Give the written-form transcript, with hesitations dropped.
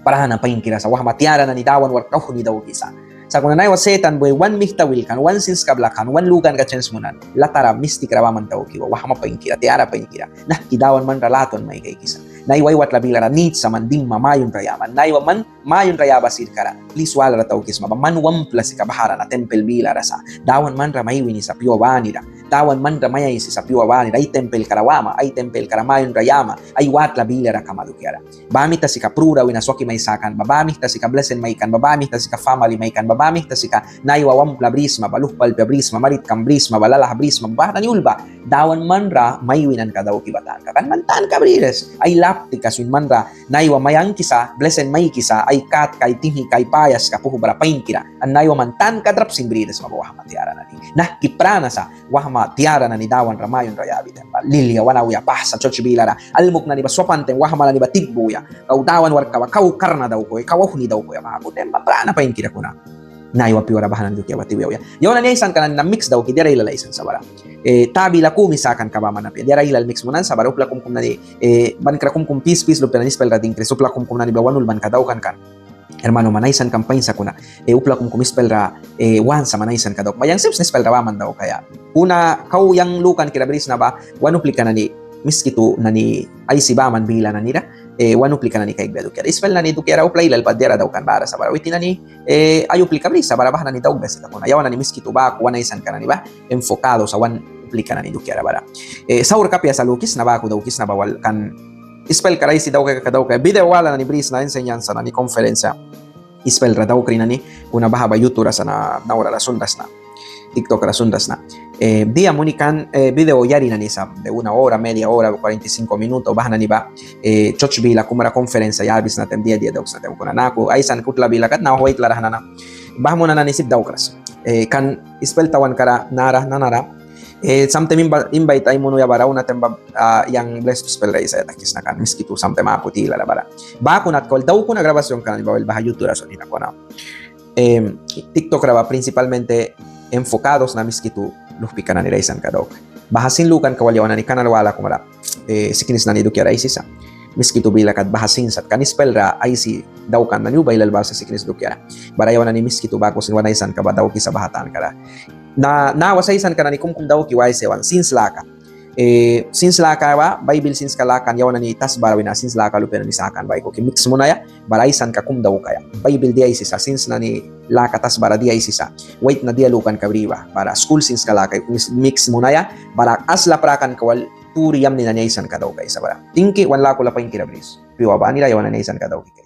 parahan pa kira sa wahma tiara na ni dawan war kahuni daw kisa. Sa kung nanay wasetan boy one mihta wilkan, one sins kablakan, one lugan ka chance munan, latara mistik rawaman daw kiwa, wahma pa kira, tiara pa kira. Nah, kidawan man ralaton may kay kisa. Naiwaiwat labila ranit sa manding mamayon rayaman. Naiwa man mayon rayaba sirkara. Please wala ra tawkis maba. Manwam plus ikabahara na tempel bila rasa. Dawan man ramay wini sa piwawanira. Dawan man ramay si sa piwawanira. Ay tempel karawama. Ay tempel karamayon rayama. Ay wat labila ra kamadukyara. Bamit ta si ka prura wina soki may sakan. Babamit ta si ka blesen may kan. Babamit ta si ka family may kan. Babamit ta si ka naiwawam labrisma. Baluhpal pabrisma. Marit kambrisma. Balalah brisma. Bahatan yulba. Dawan man ra may winan ka daw kibatan ka. Kan mantan ka brires. Ay lapti kasun manra naiwa mayang kisa blesen may kisa ay kat kay tinhi kay payas ka puhu bara pain kira an naiwa mantan ka drap simbrides mabawahma tiara na ni nah kiprana sa wahma tiara na ni dawan ramayon rayabi temba lilia wanawiya pasa chochibilara almuk na ni baswapante wahma na ni batigbuya kau dawan war kau karna daw ko kau huni daw ko ya mga temba prana pain kira kuna naiwa piwara bahanan dukia batiwiya yaw na ni isan kanan na mix daw ki dira ila license sa bara tabi la kumisakan ka ba manapi dira ilal mix munan sa barupla kum nani ban kra kum pis lo pela nispel rading kre supla kum nani bawanul ban kadaw kan hermano manaisan campaign sa kuna upla kum spell ra wan sa manaisan kadaw mayang sips ni spell ra man daw kaya una kau yang lukan kira bris na ba wanupli ka nani miskitu nani ay si ba man bila nanira wanupli ka nani kay gbedu kaya spell nani du kera upla ilal padera daw kan bara sa bara witi nani ayupli ka bris sa bara bah nani daw bes ka kuna yawan nani miskitu ba wanaisan ka nani ba enfocado sa wan aplikan na ni dukyara bara. Saur kapya sa lukis na ba ako daw kis na bawal kan spell karay si daw kadaw kay video wala na ni bris na enseñanza na ni konferensya spell ra daw kri na ni kuna bahaba yutura sa na naura rasundas na TikTok rasundas na dia munikan video yari na ni sa de 1 hora media hora 45 minutos bahana ni ba choch bila kumara konferensya yabis na tem dia daw sa tem kuna nako aysan kutla bila kat na wait la na bah mo na nanisip daw kras kan spell tawan kara nara sometimes invite ay muno ya bara una temba yang blessed spell race ay takis na kan miskitu sometimes akutila la bara ba ko nat call daw ko na grabasyon kan bawal ba YouTube rason ina ko na TikTok raba principalmente enfocados na miskitu lupi kana ni raisan kadok bahasin lukan kawalyawan ni kanal wala ko mara sikinis na ni dukya raisisa miskitu bila kat bahasin sat kan spell ra ay si daw kan na bay lalba sa sikinis dukya barayawan ni miskitu ba ko sin wanaisan ka ba daw ki sa bahatan kara na wasaisan ka na ni kumkum daw kiwai sewan since laka ba bible since kalakan yawan na ni tas barawin na since laka lupen ni sakan ba ko mix mo na ya baraisan ka kum daw kaya bible dia isisa since na ni laka tas bara dia isisa wait na dia lukan kabriwa para school since kalaka mix mo na ya bara asla prakan kawal turiyam ni nanaisan ka daw kay sa bara tingki wan lako la pa yung kirabris piwa ba nila yawan nanaisan ka daw kay